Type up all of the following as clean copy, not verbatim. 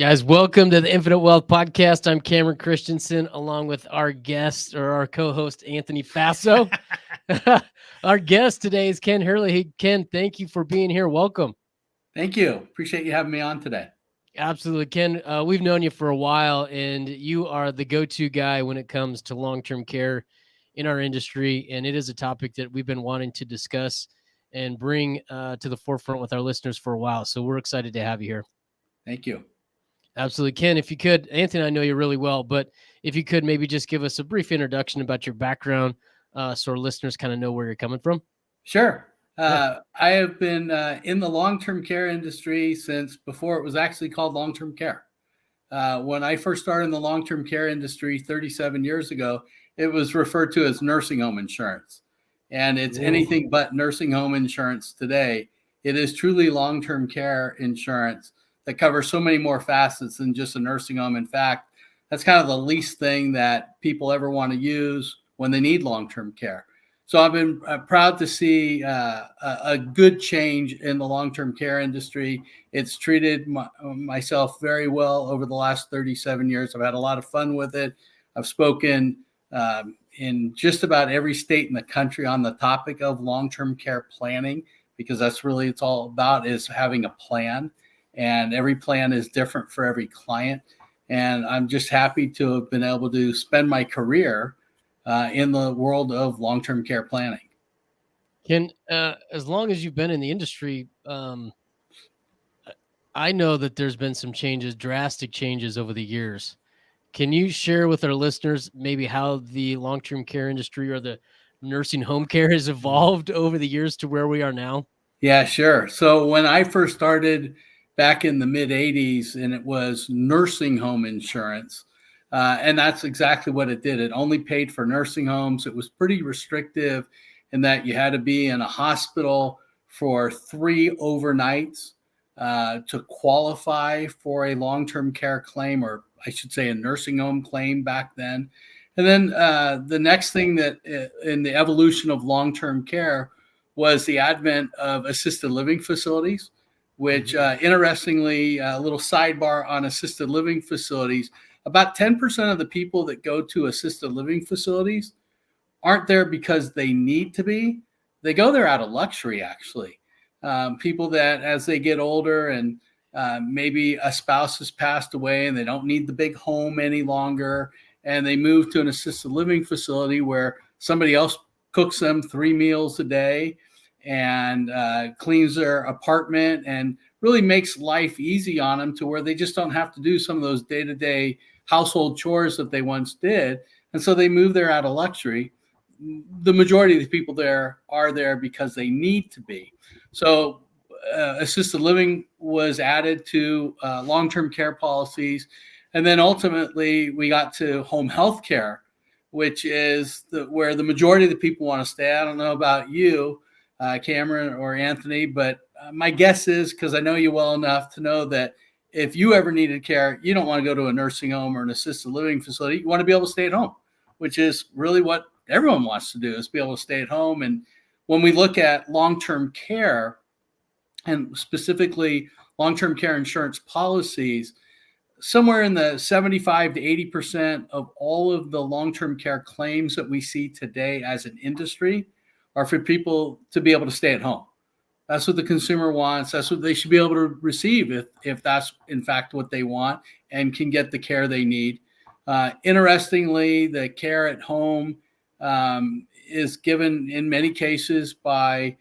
Guys, welcome to the Infinite Wealth Podcast. I'm Cameron Christensen, along with our guest or our co-host, Anthony Faso. Our guest today is Ken Hurley. Hey, Ken, thank you for being here. Welcome. Thank you. Appreciate you having me on today. Absolutely, Ken. We've known you for a while, and you are the go-to guy when it comes to long-term care in our industry, and it is a topic that we've been wanting to discuss and bring to the forefront with our listeners for a while. So we're excited to have you here. Thank you. Absolutely. Ken, if you could, Anthony, I know you really well, but if you could maybe just give us a brief introduction about your background so our listeners kind of know where you're coming from. Sure. I have been in the long-term care industry since before it was actually called long-term care. When I first started in the long-term care industry 37 years ago, it was referred to as nursing home insurance. And it's anything but nursing home insurance today. It is truly long-term care insurance that covers so many more facets than just a nursing home. In fact, that's kind of the least thing that people ever want to use when they need long-term care. So I've been proud to see a good change in the long-term care industry. It's treated myself very well over the last 37 years. I've had a lot of fun with it. I've spoken in just about every state in the country on the topic of long-term care planning, because that's really it's all about, is having a plan. And every plan is different for every client. And I'm just happy to have been able to spend my career in the world of long-term care planning. Ken, as long as you've been in the industry, I know that there's been some changes, drastic changes over the years. Can you share with our listeners maybe how the long-term care industry or the nursing home care has evolved over the years to where we are now? Yeah, sure. So when I first started back in the mid 80s, and it was nursing home insurance. And that's exactly what it did. It only paid for nursing homes. It was pretty restrictive in that you had to be in a hospital for 3 overnights to qualify for a long-term care claim, or I should say a nursing home claim back then. And then the next thing that in the evolution of long-term care was the advent of assisted living facilities, which interestingly, a little sidebar on assisted living facilities, about 10% of the people that go to assisted living facilities aren't there because they need to be. They go there out of luxury, actually. People that as they get older and maybe a spouse has passed away and they don't need the big home any longer, and they move to an assisted living facility where somebody else cooks them 3 meals a day and cleans their apartment and really makes life easy on them to where they just don't have to do some of those day-to-day household chores that they once did. And so they move there out of luxury. The majority of the people there are there because they need to be. So assisted living was added to long-term care policies. And then ultimately we got to home health care, which is where the majority of the people want to stay. I don't know about you, Cameron or Anthony, but my guess is, because I know you well enough to know that if you ever needed care, you don't want to go to a nursing home or an assisted living facility. You want to be able to stay at home, which is really what everyone wants to do, is be able to stay at home. And when we look at long-term care, and specifically long-term care insurance policies, somewhere in the 75 to 80% of all of the long-term care claims that we see today as an industry are for people to be able to stay at home. That's what the consumer wants. That's what they should be able to receive if that's in fact what they want and can get the care they need. Interestingly, the care at home is given in many cases by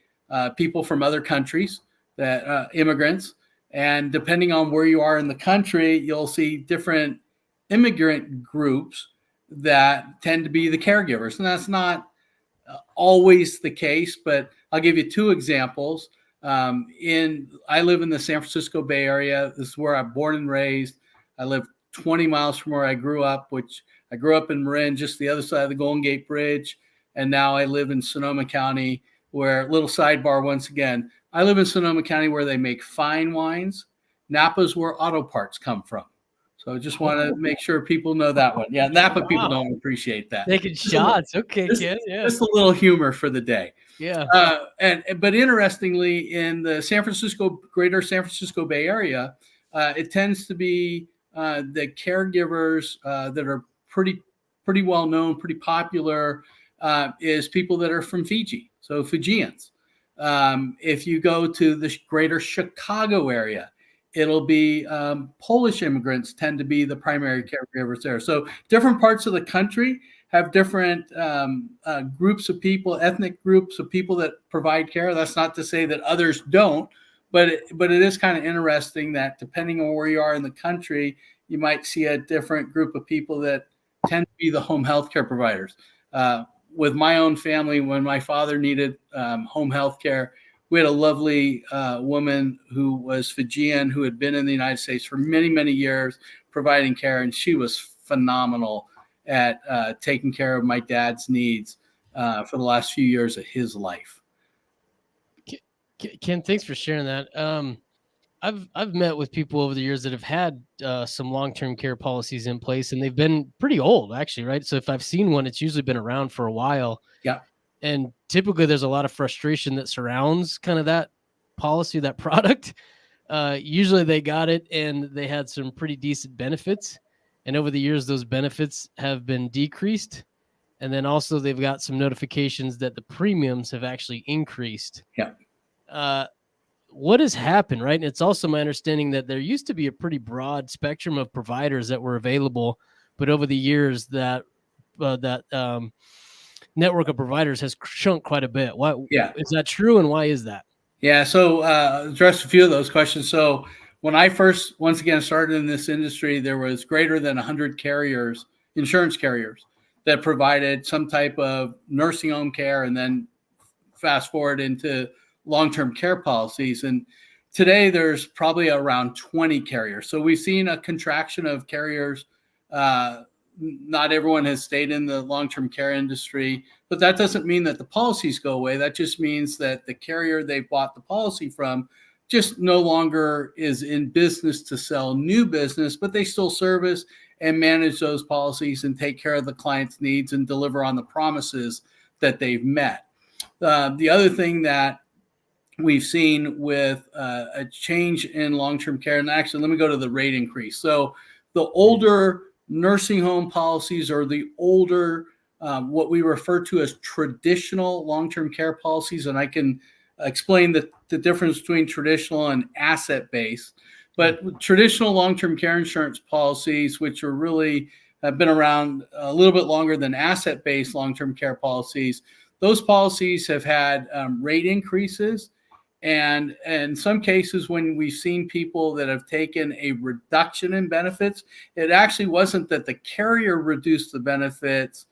people from other countries, that immigrants. And depending on where you are in the country, you'll see different immigrant groups that tend to be the caregivers. And that's not always the case, but I'll give you 2 examples. I live in the San Francisco Bay Area. This is where I'm born and raised. I live 20 miles from where I grew up, which I grew up in Marin, just the other side of the Golden Gate Bridge. And now I live in Sonoma County, where, little sidebar once again, I live in Sonoma County where they make fine wines. Napa's where auto parts come from. So I just want to make sure people know that one. Yeah, Napa people don't appreciate that. Taking shots. Okay, Ken. Yeah. Just a little humor for the day. Yeah. But interestingly, in the greater San Francisco Bay Area, it tends to be the caregivers that are pretty well known, pretty popular, is people that are from Fiji, so Fijians. If you go to the greater Chicago area, it'll be Polish immigrants tend to be the primary caregivers there. So different parts of the country have different groups of people, ethnic groups of people that provide care. That's not to say that others don't, but it is kind of interesting that depending on where you are in the country, you might see a different group of people that tend to be the home health care providers. With my own family, when my father needed home health care, we had a lovely woman who was Fijian, who had been in the United States for many, many years providing care, and she was phenomenal at taking care of my dad's needs for the last few years of his life. Ken, thanks for sharing that. I've met with people over the years that have had some long-term care policies in place, and they've been pretty old, actually, right? So if I've seen one, it's usually been around for a while. Yeah. And typically there's a lot of frustration that surrounds kind of that policy, that product. Usually they got it and they had some pretty decent benefits. And over the years, those benefits have been decreased. And then also they've got some notifications that the premiums have actually increased. Yeah. What has happened, right? And it's also my understanding that there used to be a pretty broad spectrum of providers that were available, but over the years that network of providers has shrunk quite a bit. Why is that true, and why is that? Yeah, so address a few of those questions. So when I first, once again, started in this industry, there was greater than 100 carriers, insurance carriers, that provided some type of nursing home care, and then fast forward into long-term care policies. And today there's probably around 20 carriers. So we've seen a contraction of carriers. Not everyone has stayed in the long-term care industry, but that doesn't mean that the policies go away. That just means that the carrier they bought the policy from just no longer is in business to sell new business, but they still service and manage those policies and take care of the client's needs and deliver on the promises that they've met. The other thing that we've seen with a change in long-term care, and actually let me go to the rate increase. So the older nursing home policies, or the older what we refer to as traditional long-term care policies, and I can explain the difference between traditional and asset-based. But traditional long-term care insurance policies, which are really have been around a little bit longer than asset-based long-term care policies, those policies have had rate increases. And in some cases, when we've seen people that have taken a reduction in benefits, it actually wasn't that the carrier reduced the benefits.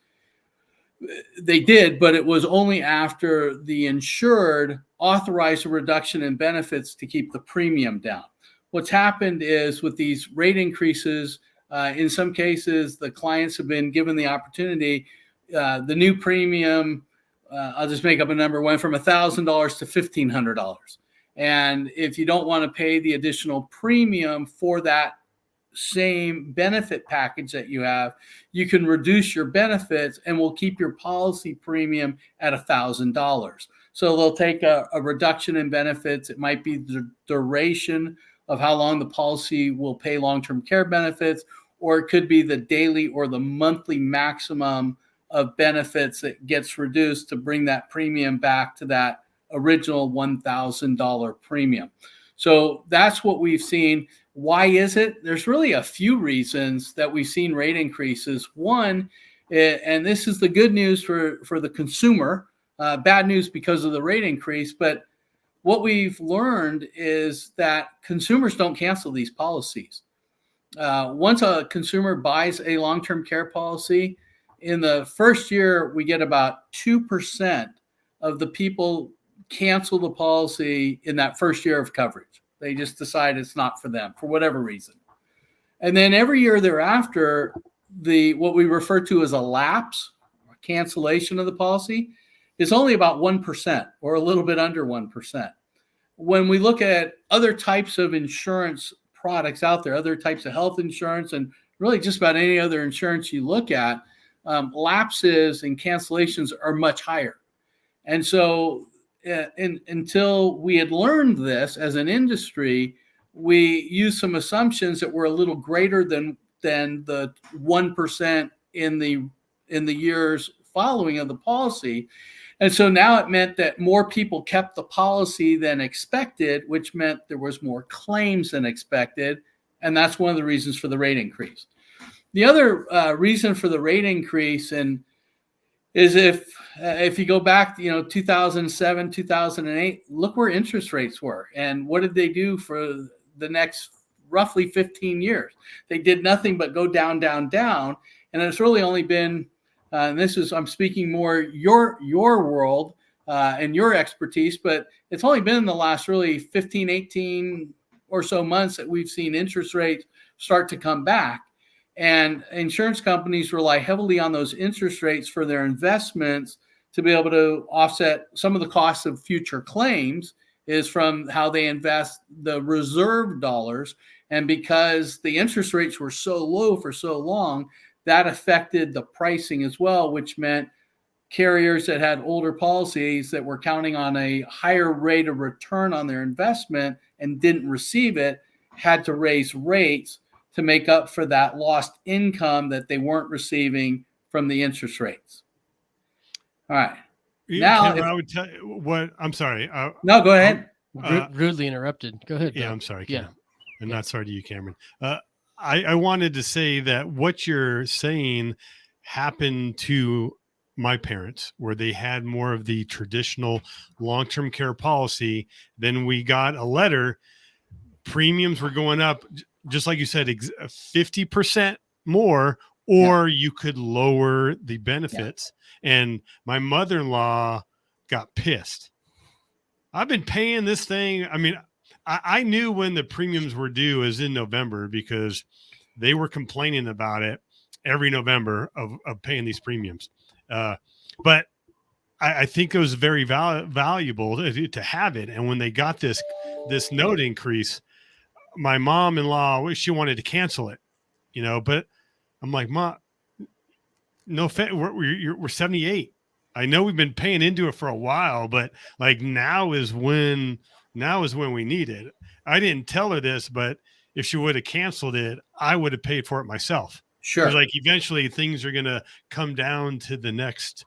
They did, but it was only after the insured authorized a reduction in benefits to keep the premium down. What's happened is with these rate increases, in some cases, the clients have been given the opportunity, the new premium, I'll just make up a number, went from $1,000 to $1,500. And if you don't want to pay the additional premium for that same benefit package that you have, you can reduce your benefits and we'll keep your policy premium at $1,000. So they'll take a reduction in benefits. It might be the duration of how long the policy will pay long-term care benefits, or it could be the daily or the monthly maximum of benefits that gets reduced to bring that premium back to that original $1,000 premium. So that's what we've seen. Why is it? There's really a few reasons that we've seen rate increases. One, and this is the good news for the consumer, bad news because of the rate increase, but what we've learned is that consumers don't cancel these policies. Once a consumer buys a long-term care policy, in the first year, we get about 2% of the people cancel the policy in that first year of coverage. They just decide it's not for them for whatever reason. And then every year thereafter, what we refer to as a lapse, or cancellation of the policy, is only about 1% or a little bit under 1%. When we look at other types of insurance products out there, other types of health insurance, and really just about any other insurance you look at, lapses and cancellations are much higher. And so until we had learned this as an industry, we used some assumptions that were a little greater than the 1% in the years following of the policy. And so now it meant that more people kept the policy than expected, which meant there was more claims than expected. And that's one of the reasons for the rate increase. The other reason for the rate increase is if you go back, 2007, 2008, look where interest rates were. And what did they do for the next roughly 15 years? They did nothing but go down, down, down. And it's really only been, I'm speaking more your world and your expertise, but it's only been in the last really 15, 18 or so months that we've seen interest rates start to come back. And insurance companies rely heavily on those interest rates for their investments to be able to offset some of the costs of future claims, is from how they invest the reserve dollars. And because the interest rates were so low for so long, that affected the pricing as well, which meant carriers that had older policies that were counting on a higher rate of return on their investment and didn't receive it had to raise rates to make up for that lost income that they weren't receiving from the interest rates. All right. Now, Cameron, I would tell you what. I'm sorry. No, go ahead. Rudely interrupted. Go ahead. Yeah, I'm sorry. Cameron. I'm not sorry to you, Cameron. I wanted to say that what you're saying happened to my parents, where they had more of the traditional long-term care policy. Then we got a letter. Premiums were going up, just like you said, 50% more, or you could lower the benefits. And my mother-in-law got pissed. I've been paying this thing. I mean, I knew when the premiums were due is in November, because they were complaining about it every November of paying these premiums. But I think it was very valuable to have it. And when they got this note increase, my mom-in-law, she wanted to cancel it, but I'm like, Ma, no, we're 78. I know we've been paying into it for a while, but like now is when we need it. I didn't tell her this, but if she would have canceled it, I would have paid for it myself. Sure. Because like eventually things are going to come down to the next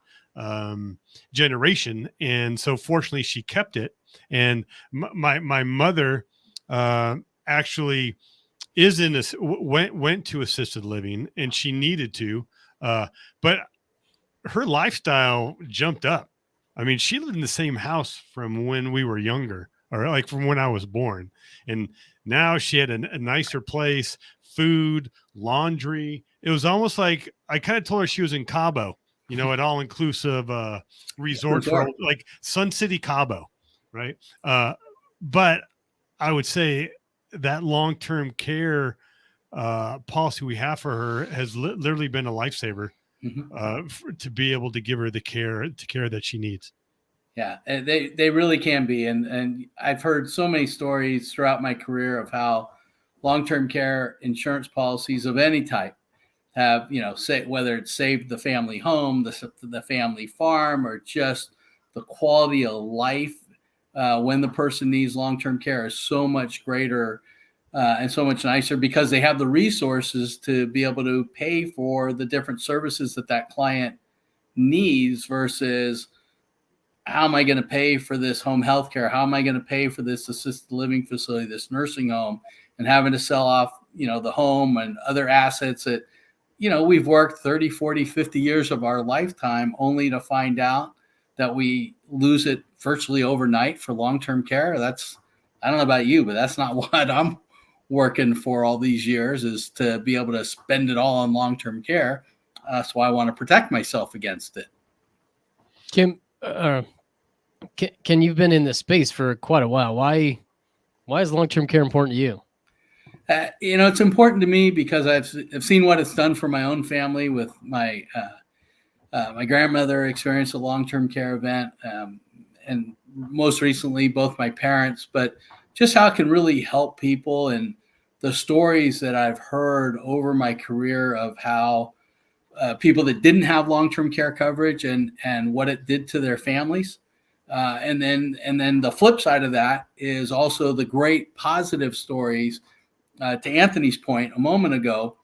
generation. And so fortunately she kept it. And my mother actually is in this, went to assisted living, and she needed to, but her lifestyle jumped up. I mean, she lived in the same house from when we were younger, or like from when I was born. And now she had a nicer place, food, laundry. It was almost like I kind of told her she was in Cabo, an all-inclusive resort for like Sun City, Cabo, right? But I would say that long-term care policy we have for her has literally been a lifesaver. To be able to give her the care that she needs. Yeah, they really can be. And I've heard so many stories throughout my career of how long-term care insurance policies of any type have, whether it's saved the family home, the family farm, or just the quality of life when the person needs long-term care is so much greater and so much nicer, because they have the resources to be able to pay for the different services that client needs, versus how am I going to pay for this home health care? How am I going to pay for this assisted living facility, this nursing home, and having to sell off, the home and other assets that, we've worked 30, 40, 50 years of our lifetime only to find out that we lose it virtually overnight for long-term care. I don't know about you, but that's not what I'm working for all these years, is to be able to spend it all on long-term care. So I want to protect myself against it. Kim, Ken, you've been in this space for quite a while. Why is long-term care important to you? It's important to me because I've seen what it's done for my own family. With my grandmother experienced a long-term care event, and most recently both my parents, but just how it can really help people, and the stories that I've heard over my career of how people that didn't have long-term care coverage and what it did to their families. And then the flip side of that is also the great positive stories, to Anthony's point a moment ago,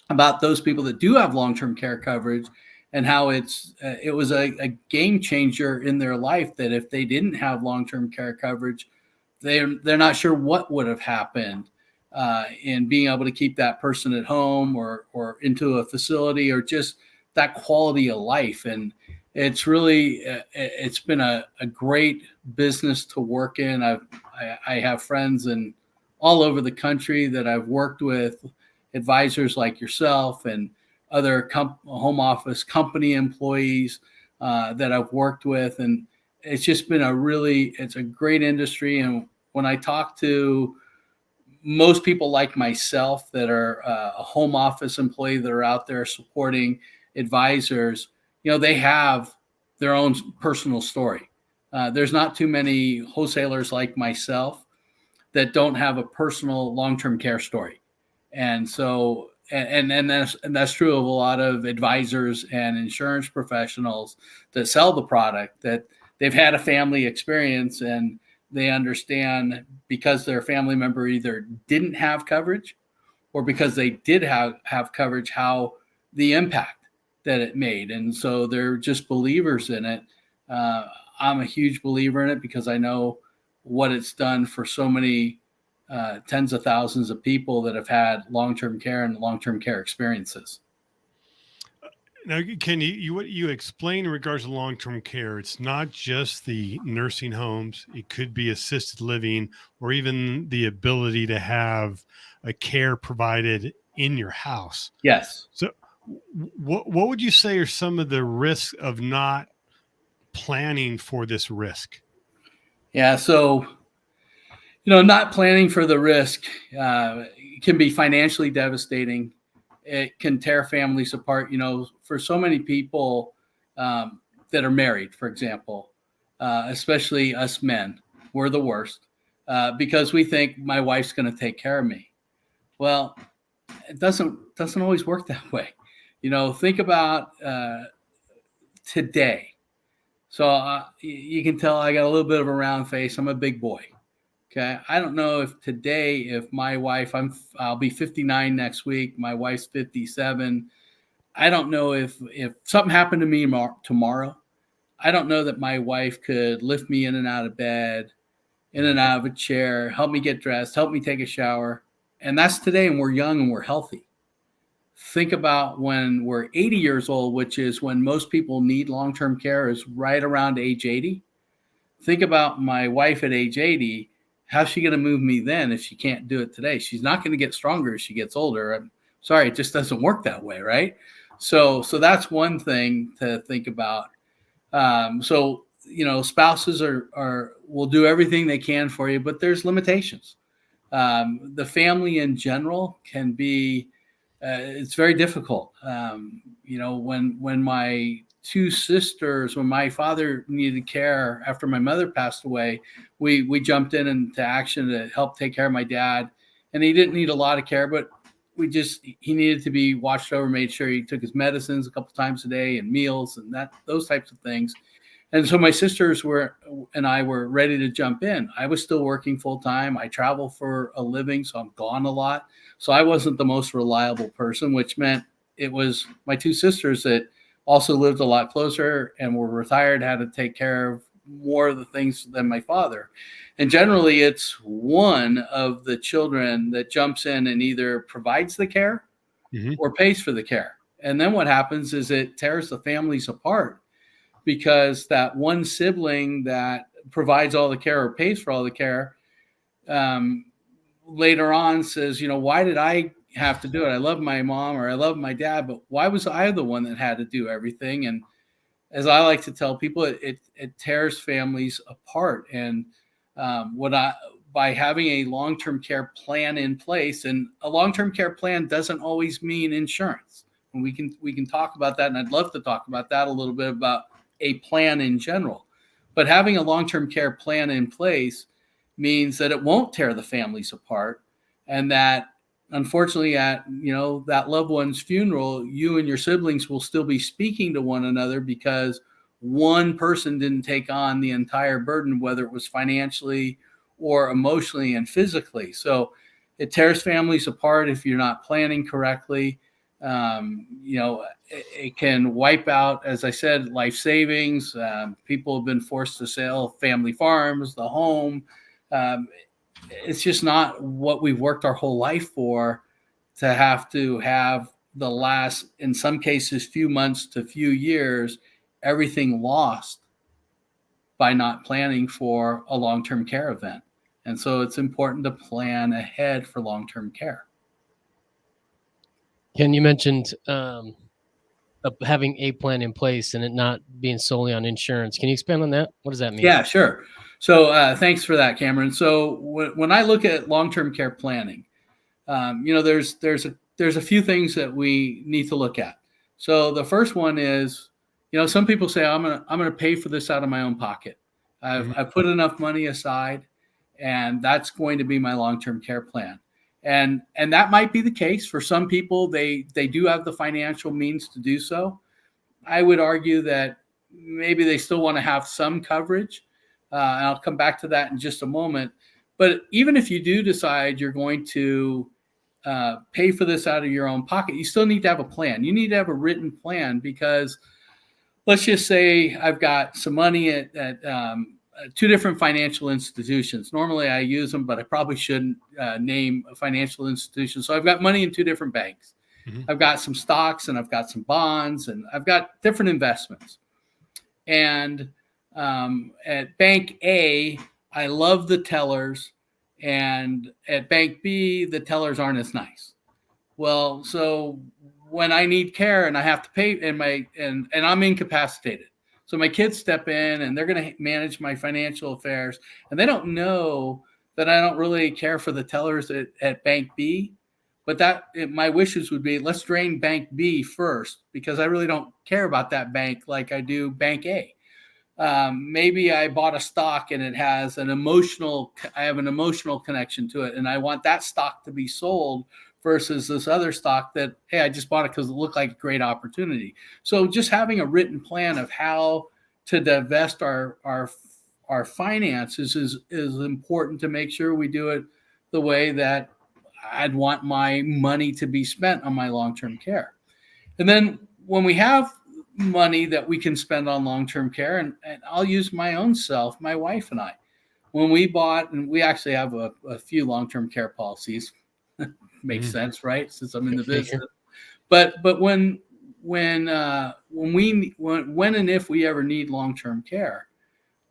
about those people that do have long-term care coverage, and how it was a game changer in their life, that if they didn't have long-term care coverage, they're not sure what would have happened in being able to keep that person at home, or into a facility, or just that quality of life. And it's been a great business to work in. I have friends in all over the country that I've worked with, advisors like yourself and other home office company employees that I've worked with. And it's just been it's a great industry. And when I talk to most people like myself that are a home office employee that are out there supporting advisors, they have their own personal story. There's not too many wholesalers like myself that don't have a personal long-term care story. And so, and that's true of a lot of advisors and insurance professionals that sell the product, that they've had a family experience, and they understand, because their family member either didn't have coverage, or because they did have coverage, how the impact that it made. And so they're just believers in it. I'm a huge believer in it, because I know what it's done for so many tens of thousands of people that have had long-term care and long-term care experiences. Now, can you explain in regards to long-term care? It's not just the nursing homes. It could be assisted living, or even the ability to have a care provided in your house. Yes. So what would you say are some of the risks of not planning for this risk? Yeah. So, not planning for the risk can be financially devastating. It can tear families apart. For so many people that are married, for example, especially us men, we're the worst because we think my wife's going to take care of me. Well, it doesn't always work that way. Think about today. So you can tell I got a little bit of a round face. I'm a big boy. Okay. I don't know if my wife, I'll be 59 next week. My wife's 57. I don't know if something happened to me tomorrow. I don't know that my wife could lift me in and out of bed, in and out of a chair, help me get dressed, help me take a shower. And that's today, and we're young and we're healthy. Think about when we're 80 years old, which is when most people need long-term care, is right around age 80. Think about my wife at age 80. How's she going to move me then if she can't do it today? She's not going to get stronger as she gets older. I'm sorry, it just doesn't work that way, right? So that's one thing to think about. Spouses will do everything they can for you, but there's limitations. The family in general can be, it's very difficult. When my two sisters, when my father needed care after my mother passed away, we jumped into action to help take care of my dad. And he didn't need a lot of care, but he needed to be watched over, made sure he took his medicines a couple times a day and meals and those types of things. And so my sisters and I were ready to jump in. I was still working full time. I travel for a living, so I'm gone a lot. So I wasn't the most reliable person, which meant it was my two sisters that also lived a lot closer and were retired, had to take care of more of the things than my father. And generally, it's one of the children that jumps in and either provides the care or pays for the care. And then what happens is it tears the families apart, because that one sibling that provides all the care or pays for all the care later on says, why did I have to do it? I love my mom or I love my dad, but why was I the one that had to do everything? And as I like to tell people, it tears families apart. And by having a long-term care plan in place, and a long-term care plan doesn't always mean insurance. And we can talk about that, and I'd love to talk about that a little bit, about a plan in general. But having a long-term care plan in place means that it won't tear the families apart, and that unfortunately at that loved one's funeral, you and your siblings will still be speaking to one another, because one person didn't take on the entire burden, whether it was financially or emotionally and physically. So it tears families apart if you're not planning correctly. It can wipe out, as I said, life savings. People have been forced to sell family farms, the home. It's just not what we've worked our whole life for, to have the last, in some cases, few months to few years, everything lost by not planning for a long-term care event. And so it's important to plan ahead for long-term care. Ken, you mentioned having a plan in place and it not being solely on insurance. Can you expand on that? What does that mean? Yeah, sure. So thanks for that, Cameron. So when I look at long-term care planning, there's a few things that we need to look at. So the first one is, some people say, I'm gonna pay for this out of my own pocket. I've put enough money aside, and that's going to be my long-term care plan. And that might be the case for some people. They do have the financial means to do so. I would argue that maybe they still want to have some coverage. And I'll come back to that in just a moment. But even if you do decide you're going to pay for this out of your own pocket, you still need to have a plan. You need to have a written plan, because let's just say I've got some money at two different financial institutions. Normally I use them, but I probably shouldn't name a financial institution. So I've got money in two different banks. I've got some stocks and I've got some bonds and I've got different investments. And at Bank A, I love the tellers. And at Bank B, the tellers aren't as nice. Well, so when I need care and I have to pay, and I'm incapacitated, so my kids step in and they're going to manage my financial affairs, and they don't know that I don't really care for the tellers at Bank B. But my wishes would be, let's drain Bank B first, because I really don't care about that bank like I do Bank A. Maybe I bought a stock and it has I have an emotional connection to it, and I want that stock to be sold versus this other stock that, hey, I just bought it because it looked like a great opportunity. So just having a written plan of how to divest our finances is important, to make sure we do it the way that I'd want my money to be spent on my long-term care. And then when we have money that we can spend on long-term care, and I'll use my own self, my wife and I, when we bought, and we actually have a few long-term care policies. Makes sense, right? Since I'm in the business. But when and if we ever need long-term care,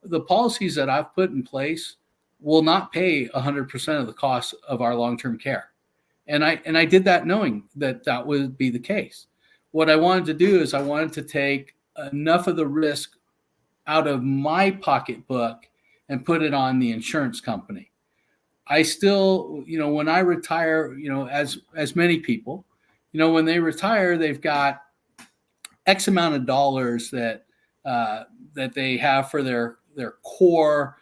the policies that I've put in place will not pay 100% of the cost of our long-term care. And I did that knowing that would be the case. What I wanted to do is I wanted to take enough of the risk out of my pocketbook and put it on the insurance company. I still, when I retire, as many people, when they retire, they've got X amount of dollars that they have for their core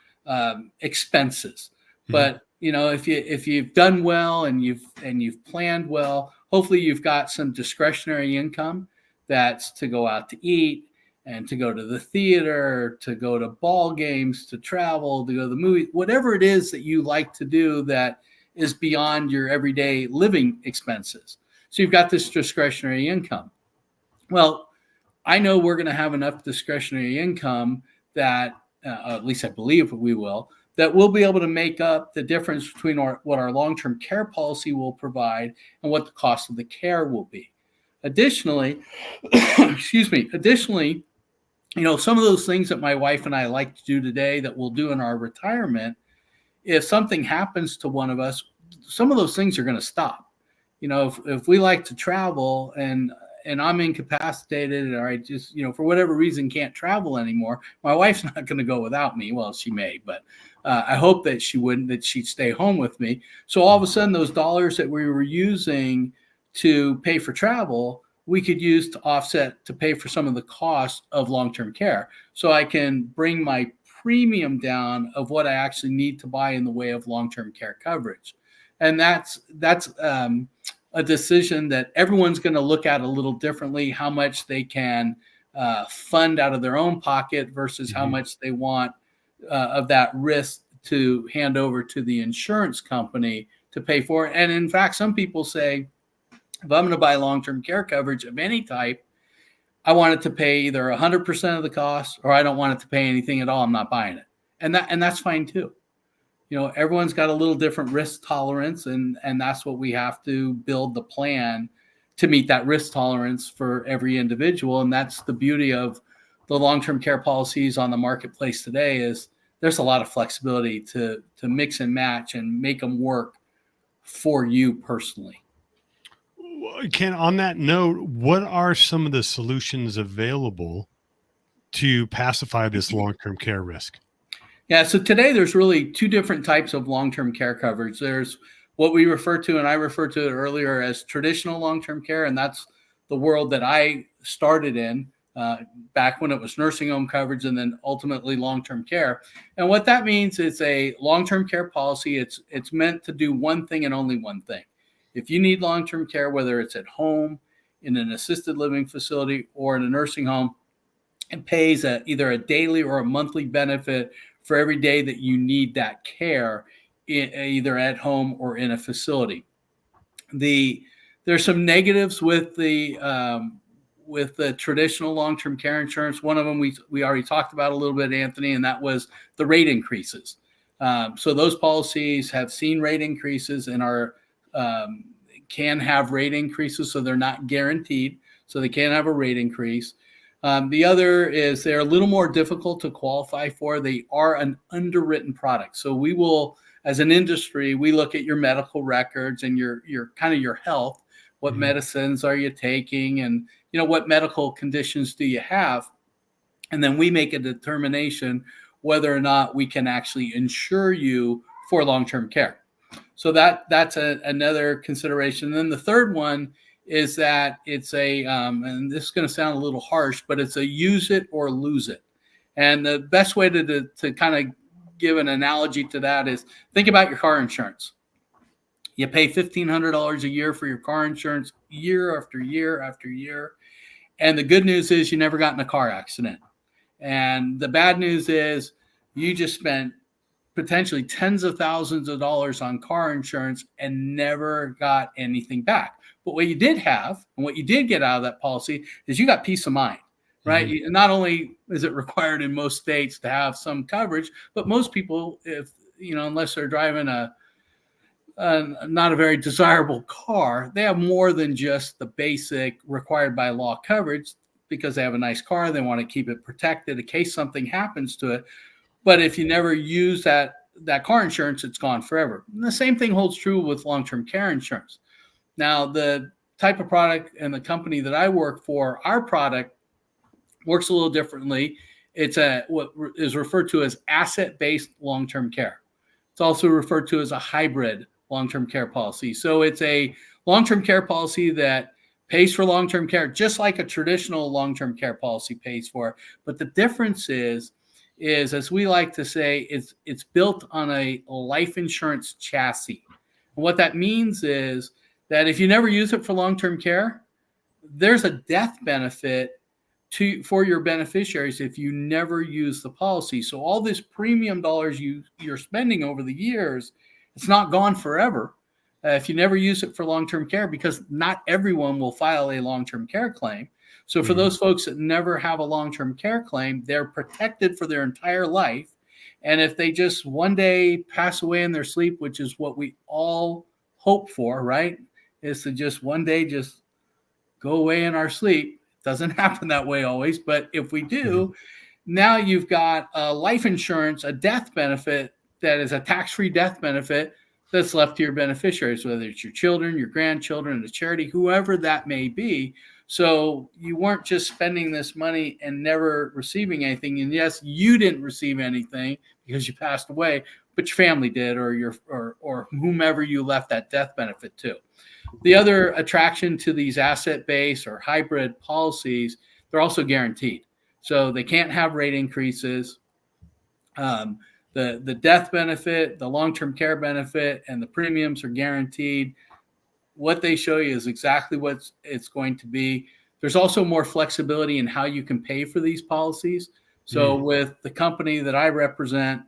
expenses. But if you've done well and you've planned well, hopefully you've got some discretionary income that's to go out to eat and to go to the theater, to go to ball games, to travel, to go to the movie, whatever it is that you like to do that is beyond your everyday living expenses. So you've got this discretionary income. Well, I know we're going to have enough discretionary income that, at least I believe we will, that we'll be able to make up the difference between what our long-term care policy will provide and what the cost of the care will be. Additionally, some of those things that my wife and I like to do today that we'll do in our retirement, if something happens to one of us, some of those things are going to stop. If we like to travel and I'm incapacitated, or I just, for whatever reason can't travel anymore, my wife's not going to go without me. Well, she may, but I hope that she wouldn't, that she'd stay home with me. So all of a sudden, those dollars that we were using to pay for travel, we could use to offset, to pay for some of the cost of long-term care. So I can bring my premium down of what I actually need to buy in the way of long-term care coverage. And that's a decision that everyone's going to look at a little differently, how much they can fund out of their own pocket versus how much they want of that risk to hand over to the insurance company to pay for it. And in fact, some people say, if I'm going to buy long-term care coverage of any type, I want it to pay either 100% of the cost, or I don't want it to pay anything at all. I'm not buying it. And that's fine too. Everyone's got a little different risk tolerance, and that's what we have to build the plan to meet that risk tolerance for every individual. And that's the beauty of the long-term care policies on the marketplace today, is there's a lot of flexibility to mix and match and make them work for you personally. Ken, on that note, what are some of the solutions available to pacify this long-term care risk? Yeah, so today there's really two different types of long-term care coverage. There's what we refer to, and I referred to it earlier, as traditional long-term care, and that's the world that I started in back when it was nursing home coverage and then ultimately long-term care. And what that means is a long-term care policy. It's meant to do one thing and only one thing. If you need long-term care, whether it's at home, in an assisted living facility, or in a nursing home, it pays either a daily or a monthly benefit for every day that you need that care, either at home or in a facility. There's some negatives with the traditional long-term care insurance. One of them we already talked about a little bit, Anthony, and that was the rate increases. So those policies have seen rate increases and can have rate increases, so they're not guaranteed. So they can have a rate increase. The other is they're a little more difficult to qualify for. They are an underwritten product. So we will, as an industry, we look at your medical records and your kind of your health. What medicines are you taking, and what medical conditions do you have? And then we make a determination whether or not we can actually insure you for long-term care. So that's another consideration. And then the third one is that it's and this is going to sound a little harsh, but it's a use it or lose it. And the best way to kind of give an analogy to that is, think about your car insurance. You pay $1,500 a year for your car insurance year after year after year. And the good news is you never got in a car accident. And the bad news is you just spent potentially tens of thousands of dollars on car insurance and never got anything back. But what you did have, and what you did get out of that policy, is you got peace of mind, right? Mm-hmm. Not only is it required in most states to have some coverage, but most people, unless they're driving not a very desirable car, they have more than just the basic required by law coverage, because they have a nice car. They want to keep it protected in case something happens to it. But if you never use that car insurance, it's gone forever. And the same thing holds true with long-term care insurance. Now, the type of product and the company that I work for, our product works a little differently. It's what is referred to as asset-based long-term care. It's also referred to as a hybrid long-term care policy. So it's a long-term care policy that pays for long-term care, just like a traditional long-term care policy pays for. But the difference is, as we like to say, it's built on a life insurance chassis. And what that means is that if you never use it for long-term care, there's a death benefit for your beneficiaries if you never use the policy. So all this premium dollars you're spending over the years, it's not gone forever if you never use it for long-term care, because not everyone will file a long-term care claim. So for those folks that never have a long-term care claim, they're protected for their entire life. And if they just one day pass away in their sleep, which is what we all hope for, right? Is to just one day just go away in our sleep. It doesn't happen that way always. But if we do, now you've got a life insurance, a death benefit that is a tax-free death benefit that's left to your beneficiaries, whether it's your children, your grandchildren, a charity, whoever that may be. So you weren't just spending this money and never receiving anything. And yes, you didn't receive anything because you passed away, but your family did, or whomever you left that death benefit to. The other attraction to these asset-based or hybrid policies, they're also guaranteed. So they can't have rate increases. The death benefit, the long-term care benefit, and the premiums are guaranteed. What they show you is exactly what it's going to be. There's also more flexibility in how you can pay for these policies. So with the company that I represent,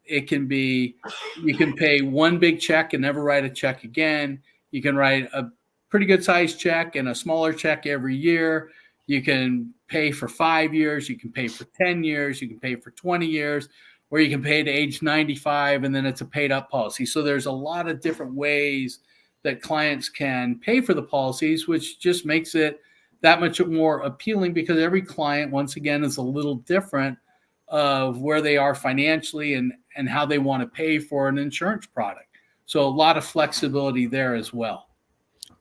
it can be, you can pay one big check and never write a check again. You can write a pretty good sized check and a smaller check every year. You can pay for 5 years. You can pay for 10 years. You can pay for 20 years, or you can pay to age 95 and then it's a paid up policy. So there's a lot of different ways that clients can pay for the policies, which just makes it that much more appealing because every client, once again, is a little different of where they are financially and how they want to pay for an insurance product. So a lot of flexibility there as well.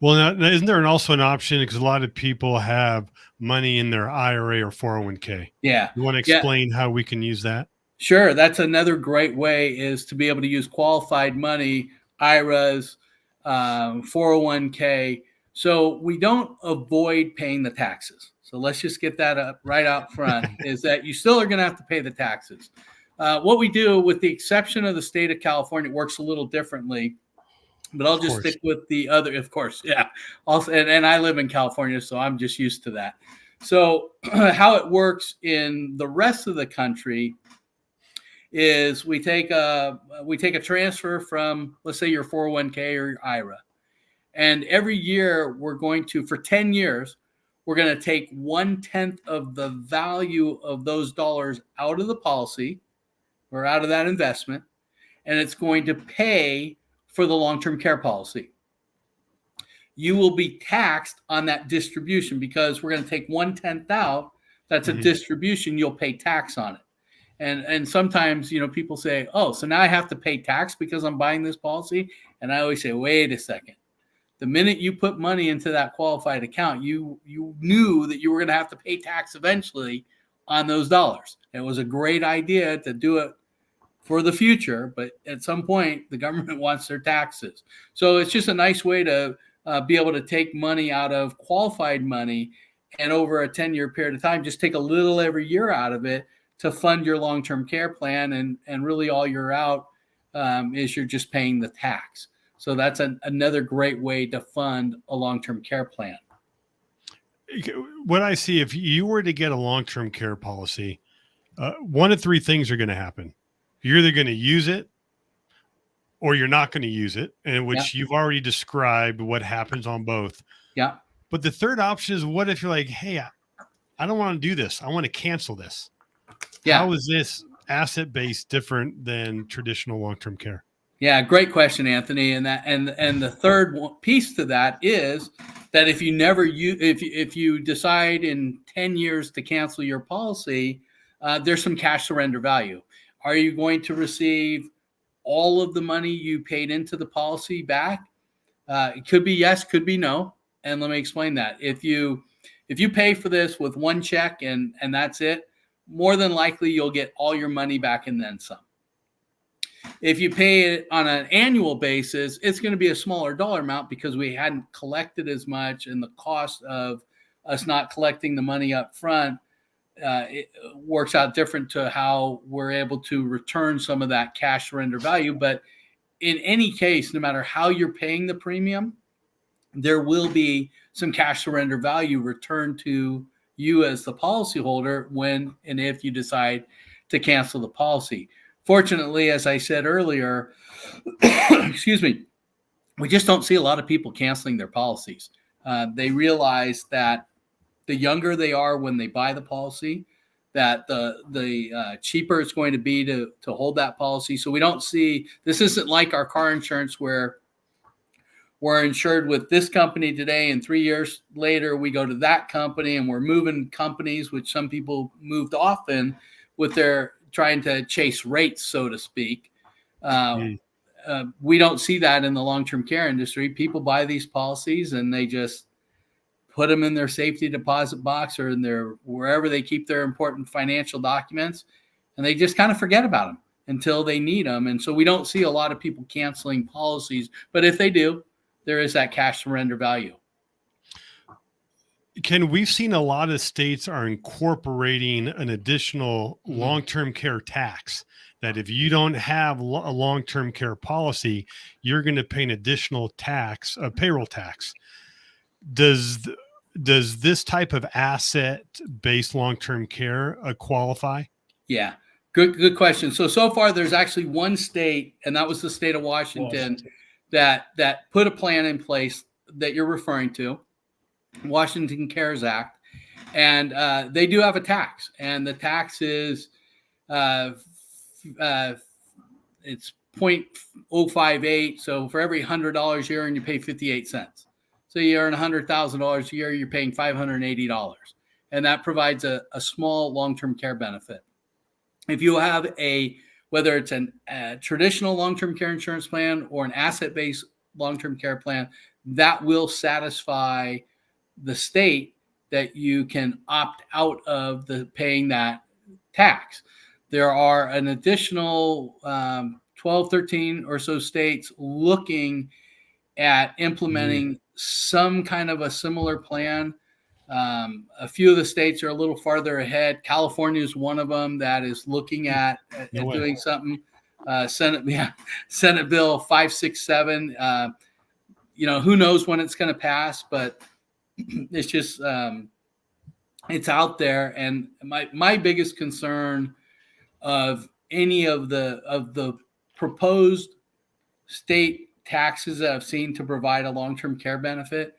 Well, now, isn't there also an option, because a lot of people have money in their IRA or 401k? Yeah. You want to explain how we can use that? Sure. That's another great way, is to be able to use qualified money, IRAs, 401k. So we don't avoid paying the taxes. So let's just get that up right out front, is that you still are going to have to pay the taxes. What we do, with the exception of the state of California, it works a little differently, but I'll just stick with the other, of course. Yeah. Also, and I live in California, so I'm just used to that. So how it works in the rest of the country is we take a transfer from, let's say, your 401k or your IRA. And every year we're going to, for 10 years, we're going to take 1/10 of the value of those dollars out of the policy or out of that investment, and it's going to pay for the long-term care policy. You will be taxed on that distribution because we're going to take 1/10 out. That's a distribution. You'll pay tax on it. And sometimes, people say, oh, so now I have to pay tax because I'm buying this policy. And I always say, wait a second. The minute you put money into that qualified account, you knew that you were going to have to pay tax eventually on those dollars. It was a great idea to do it for the future, but at some point, the government wants their taxes. So it's just a nice way to be able to take money out of qualified money, and over a 10-year period of time, just take a little every year out of it to fund your long-term care plan. And really all you're out is you're just paying the tax. So that's another great way to fund a long-term care plan. What I see, if you were to get a long-term care policy, one of three things are going to happen. You're either going to use it or you're not going to use it, and which you've already described what happens on both. Yeah. But the third option is, what if you're like, hey, I don't want to do this. I want to cancel this. Yeah. How is this asset-based different than traditional long-term care? Yeah, great question, Anthony. And the third piece to that is that if you decide in 10 years to cancel your policy, there's some cash surrender value. Are you going to receive all of the money you paid into the policy back? It could be yes, could be no. And let me explain that. If you pay for this with one check and that's it, more than likely you'll get all your money back and then some. If you pay it on an annual basis, it's going to be a smaller dollar amount because we hadn't collected as much, and the cost of us not collecting the money up front it works out different to how we're able to return some of that cash surrender value. But in any case, no matter how you're paying the premium, there will be some cash surrender value returned to you as the policyholder when and if you decide to cancel the policy. Fortunately, as I said earlier, excuse me, we just don't see a lot of people canceling their policies. They realize that the younger they are when they buy the policy, that the cheaper it's going to be to hold that policy. So we don't see, this isn't like our car insurance where we're insured with this company today and 3 years later we go to that company, and we're moving companies, which some people moved often with their trying to chase rates, so to speak. We don't see that in the long-term care industry. People buy these policies and they just put them in their safety deposit box or in their wherever they keep their important financial documents, and they just kind of forget about them until they need them. And so we don't see a lot of people canceling policies, but if they do, there is that cash surrender value. Ken, we've seen a lot of states are incorporating an additional long-term care tax, that if you don't have a long-term care policy, you're going to pay an additional tax, a payroll tax. does this type of asset-based long-term care qualify? Yeah, good question. So far, there's actually one state, and that was the state of Washington, that put a plan in place that you're referring to, Washington Cares Act, and they do have a tax, and the tax is it's 0.058. So for every $100 you earn, you pay 58 cents. So you earn $100,000 a year, you're paying $580, and that provides a small long-term care benefit. If you have whether it's a traditional long-term care insurance plan or an asset-based long-term care plan, that will satisfy the state that you can opt out of paying that tax. There are an additional 12, 13 or so states looking at implementing some kind of a similar plan. A few of the states are a little farther ahead. California is one of them that is looking at doing something. Senate Bill 567. Who knows when it's going to pass, but it's just it's out there. And my biggest concern of any of the proposed state taxes that I've seen to provide a long-term care benefit,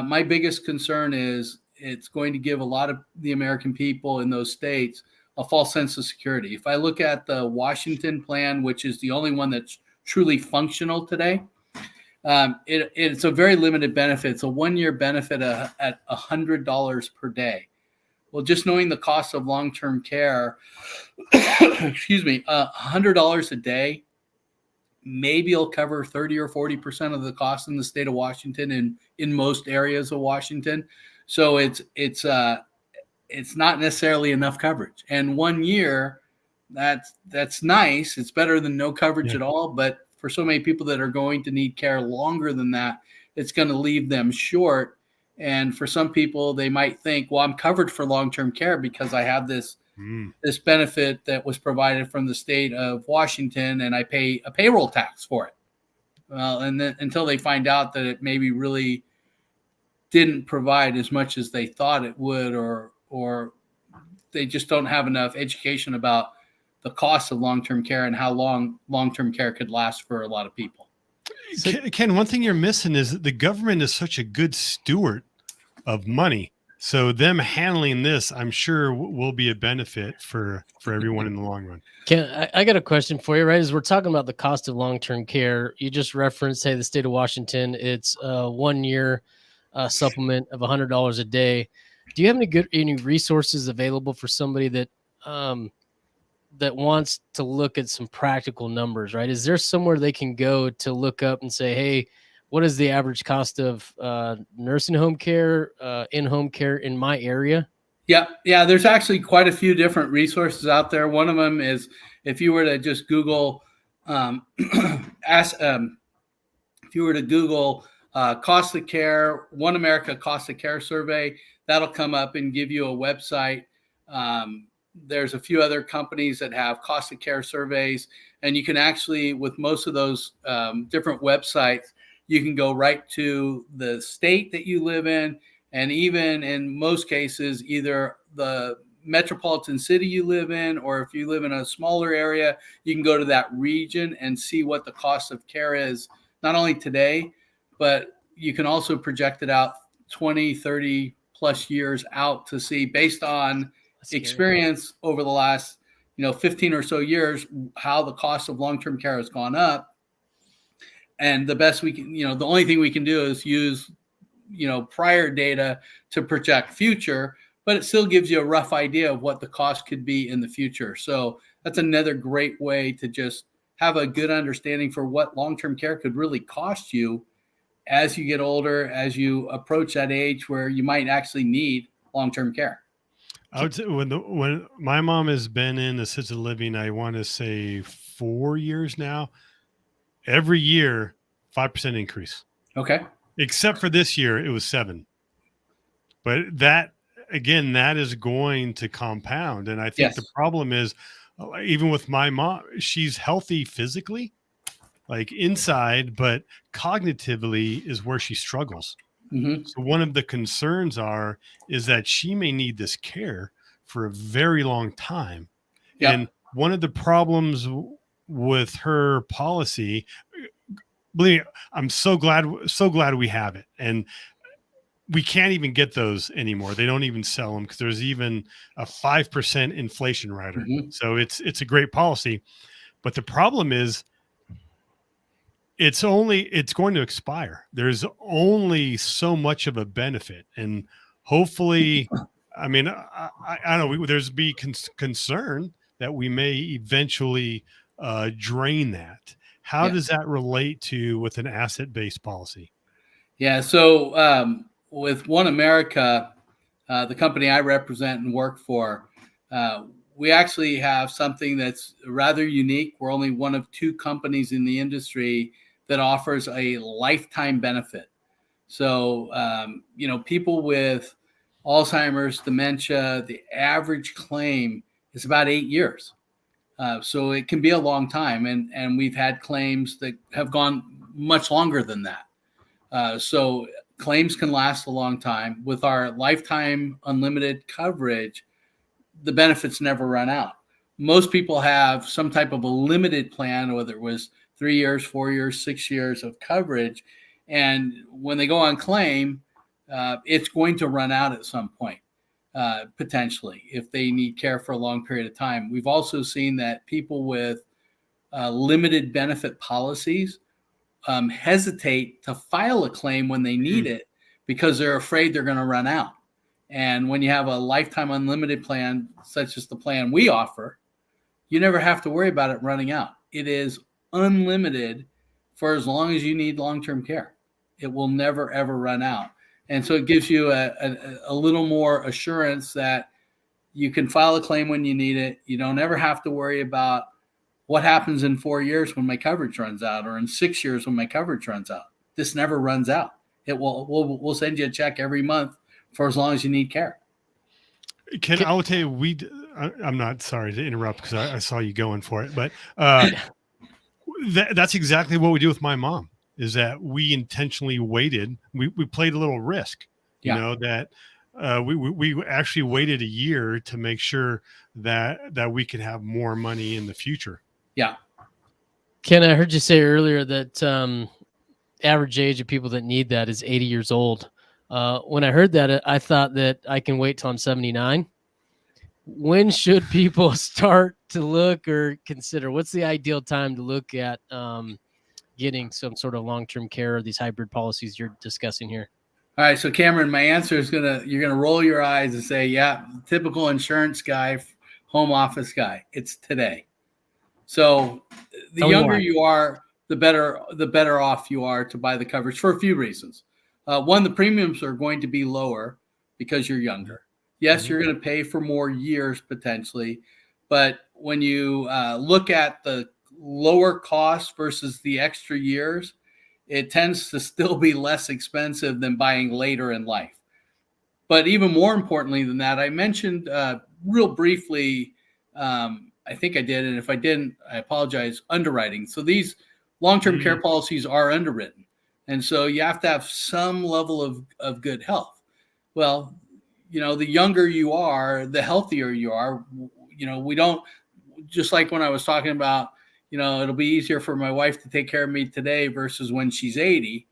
my biggest concern is it's going to give a lot of the American people in those states a false sense of security. If I look at the Washington plan, which is the only one that's truly functional today, it's a very limited benefit. It's a 1-year benefit at $100 per day. Well, just knowing the cost of long-term care, excuse me, $100 a day, maybe it'll cover 30 or 40% of the cost in the state of Washington and in most areas of Washington. So it's not necessarily enough coverage. And 1 year, that's nice. It's better than no coverage at all. But for so many people that are going to need care longer than that, it's going to leave them short. And for some people, they might think, well, I'm covered for long-term care because I have this benefit that was provided from the state of Washington, and I pay a payroll tax for it. Well, and then until they find out that it maybe really didn't provide as much as they thought it would, or they just don't have enough education about the cost of long-term care and how long long-term care could last for a lot of people. Ken, one thing you're missing is that the government is such a good steward of money. So them handling this, I'm sure, will be a benefit for everyone in the long run. Ken, I got a question for you, right? As we're talking about the cost of long-term care, you just referenced, hey, the state of Washington, it's a 1-year supplement of $100 a day. Do you have any resources available for somebody that wants to look at some practical numbers, right? Is there somewhere they can go to look up and say, hey, what is the average cost of nursing home care, in-home care in my area? Yeah. There's actually quite a few different resources out there. One of them is if you were to just Google, cost of care, One America Cost of Care Survey, that'll come up and give you a website. There's a few other companies that have cost of care surveys, and you can actually, with most of those different websites, you can go right to the state that you live in, and even in most cases, either the metropolitan city you live in, or if you live in a smaller area, you can go to that region and see what the cost of care is, not only today, but you can also project it out 20, 30 plus years out to see, based on experience over the last 15 or so years, how the cost of long-term care has gone up. And the best we can, the only thing we can do is use prior data to project future, but it still gives you a rough idea of what the cost could be in the future. So that's another great way to just have a good understanding for what long-term care could really cost you as you get older, as you approach that age where you might actually need long-term care. I would say when my mom has been in assisted living, I want to say 4 years now. Every year, 5% increase. Okay. Except for this year, it was 7%. But that is going to compound. And I think the problem is, even with my mom, she's healthy physically, like inside, but cognitively is where she struggles. Hmm. So one of the concerns is that she may need this care for a very long time. Yep. And one of the problems with her policy, believe me, I'm so glad we have it. And we can't even get those anymore. They don't even sell them because there's even a 5% inflation rider. Hmm. So it's a great policy. But the problem is it's going to expire. There's only so much of a benefit. And hopefully, I mean, I don't know, there's concern that we may eventually drain that. How Yeah. does that relate to with an asset-based policy? Yeah. So with One America, the company I represent and work for, uh, we actually have something that's rather unique. We're only one of two companies in the industry that offers a lifetime benefit. So, people with Alzheimer's, dementia, the average claim is about 8 years. So it can be a long time. And we've had claims that have gone much longer than that. So claims can last a long time. With our lifetime unlimited coverage, the benefits never run out. Most people have some type of a limited plan, whether it was 3 years, 4 years, 6 years of coverage. And when they go on claim, it's going to run out at some point, potentially, if they need care for a long period of time. We've also seen that people with limited benefit policies hesitate to file a claim when they need it because they're afraid they're going to run out. And when you have a lifetime unlimited plan, such as the plan we offer, you never have to worry about it running out. It is unlimited for as long as you need long-term care. It will never, ever run out. And so it gives you a little more assurance that you can file a claim when you need it. You don't ever have to worry about what happens in 4 years when my coverage runs out, or in 6 years when my coverage runs out. This never runs out. We'll send you a check every month for as long as you need care. I will tell you, I'm not sorry to interrupt because I saw you going for it, but that's exactly what we do with my mom. Is that we intentionally waited. We played a little risk, that we actually waited a year to make sure that we could have more money in the future. Yeah. Ken, I heard you say earlier that average age of people that need that is 80 years old. When I heard that, I thought that I can wait till I'm 79. When should people start to look or consider? What's the ideal time to look at getting some sort of long-term care or these hybrid policies you're discussing here? All right. So Cameron, my answer is you're going to roll your eyes and say, yeah, typical insurance guy, home office guy. It's today. So the younger you are, the better off you are to buy the coverage for a few reasons. One, the premiums are going to be lower because you're younger. Yes, you're going to pay for more years potentially, but when you look at the lower cost versus the extra years, it tends to still be less expensive than buying later in life. But even more importantly than that, I mentioned real briefly, I think I did, and if I didn't, I apologize, underwriting. So these long-term care policies are underwritten. And so you have to have some level of good health. Well, the younger you are, the healthier you are. We don't, just like when I was talking about, it'll be easier for my wife to take care of me today versus when she's 80.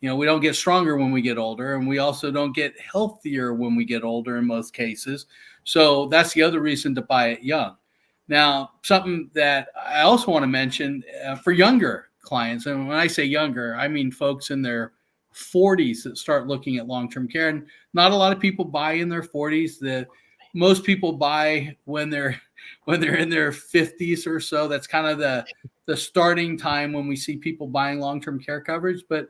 We don't get stronger when we get older, and we also don't get healthier when we get older in most cases. So that's the other reason to buy it young. Now, something that I also want to mention for younger clients, and when I say younger, I mean folks in their 40s that start looking at long-term care. And not a lot of people buy in their 40s. Most people buy when they're in their 50s or so. That's kind of the starting time when we see people buying long-term care coverage. But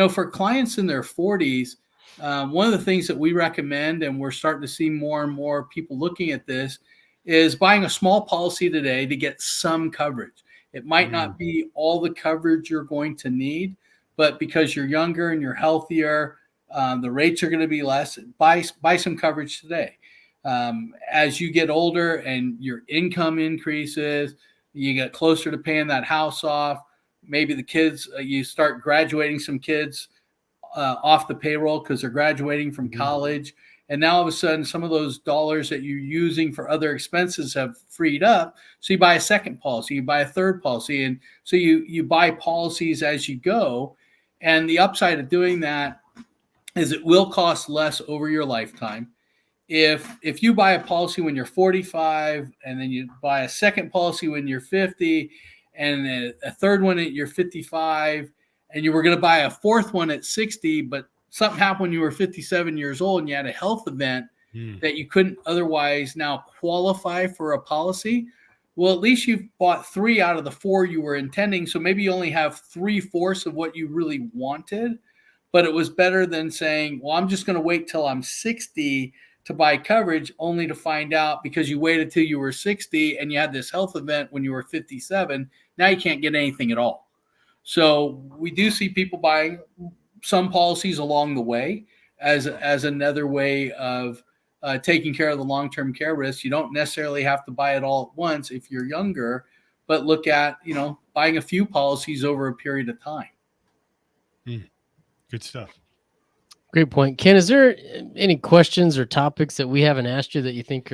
for clients in their 40s, one of the things that we recommend, and we're starting to see more and more people looking at this, is buying a small policy today to get some coverage. It might not be all the coverage you're going to need, but because you're younger and you're healthier, the rates are going to be less. Buy some coverage today. As you get older and your income increases, you get closer to paying that house off. Maybe the kids, you start graduating some kids off the payroll because they're graduating from college. And now all of a sudden, some of those dollars that you're using for other expenses have freed up. So you buy a second policy, you buy a third policy. And so you buy policies as you go. And the upside of doing that is it will cost less over your lifetime. If you buy a policy when you're 45 and then you buy a second policy when you're 50 and a third one at you're 55 and you were going to buy a fourth one at 60, but something happened when you were 57 years old and you had a health event that you couldn't otherwise now qualify for a policy, well, at least you've bought 3 out of the 4 you were intending. So maybe you only have 3/4 of what you really wanted, but it was better than saying, well, I'm just going to wait till I'm 60 to buy coverage, only to find out because you waited till you were 60 and you had this health event when you were 57, now you can't get anything at all. So we do see people buying some policies along the way as another way of taking care of the long-term care risk. You don't necessarily have to buy it all at once if you're younger, but look at, buying a few policies over a period of time. Good stuff. Great point. Ken, is there any questions or topics that we haven't asked you that you think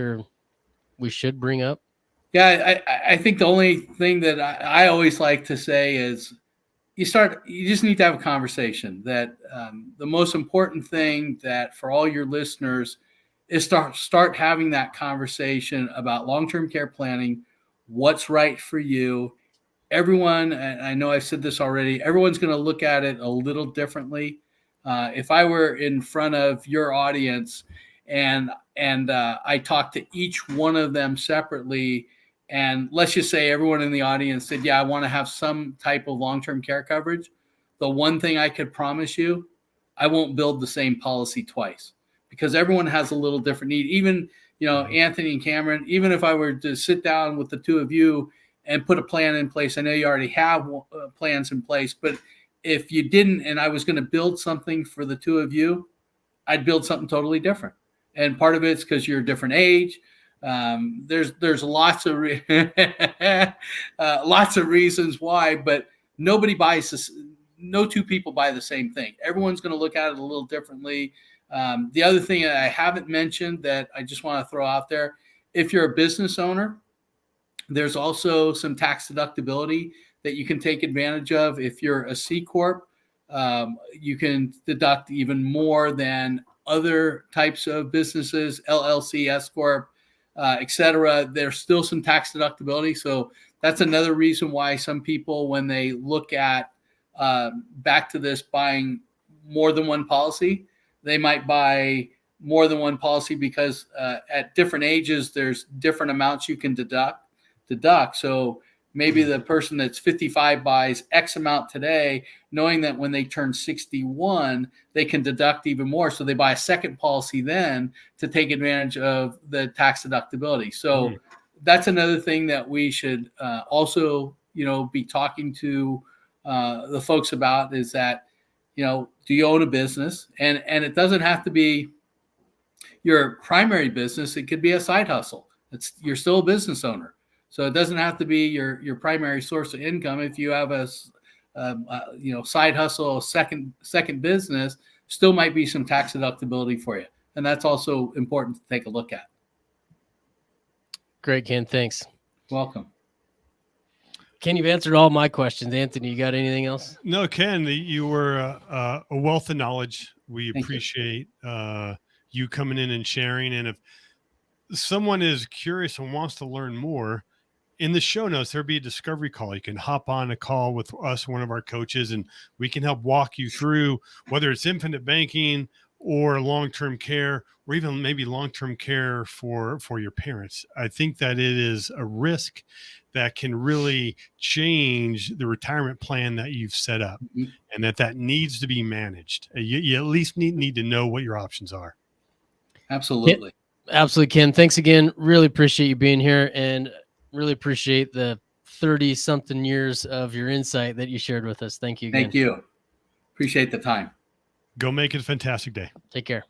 we should bring up? Yeah, I think the only thing that I always like to say is you just need to have a conversation. That the most important thing that for all your listeners is start having that conversation about long-term care planning, what's right for you. Everyone, and I know I've said this already, everyone's going to look at it a little differently. If I were in front of your audience and I talked to each one of them separately, and let's just say everyone in the audience said, yeah, I want to have some type of long-term care coverage. The one thing I could promise you, I won't build the same policy twice because everyone has a little different need. Even, Anthony and Cameron, even if I were to sit down with the two of you and put a plan in place, I know you already have plans in place, but if you didn't, and I was going to build something for the two of you, I'd build something totally different. And part of it's because you're a different age. There's lots of reasons why, but nobody buys this. No two people buy the same thing. Everyone's going to look at it a little differently. The other thing that I haven't mentioned that I just want to throw out there, if you're a business owner, there's also some tax deductibility that you can take advantage of. If you're a C Corp, you can deduct even more than other types of businesses, LLC, S Corp, et cetera. There's still some tax deductibility. So that's another reason why some people, when they look at back to this buying more than one policy, they might buy more than one policy because at different ages, there's different amounts you can deduct. So maybe the person that's 55 buys X amount today, knowing that when they turn 61, they can deduct even more. So they buy a second policy then to take advantage of the tax deductibility. So that's another thing that we should also, be talking to the folks about is that, do you own a business? And it doesn't have to be your primary business. It could be a side hustle. You're still a business owner. So it doesn't have to be your primary source of income. If you have a side hustle, second business, still might be some tax deductibility for you, and that's also important to take a look at. Great, Ken. Thanks. Welcome. Ken, you've answered all my questions. Anthony, you got anything else? No, Ken, you were a wealth of knowledge. We appreciate you coming in and sharing. And if someone is curious and wants to learn more, in the show notes, there'll be a discovery call. You can hop on a call with us, one of our coaches, and we can help walk you through whether it's infinite banking or long-term care, or even maybe long-term care for your parents. I think that it is a risk that can really change the retirement plan that you've set up, and that needs to be managed. You at least need to know what your options are. Absolutely. Absolutely, Ken. Thanks again. Really appreciate you being here, and really appreciate the 30-something years of your insight that you shared with us. Thank you again. Thank you. Appreciate the time. Go make it a fantastic day. Take care.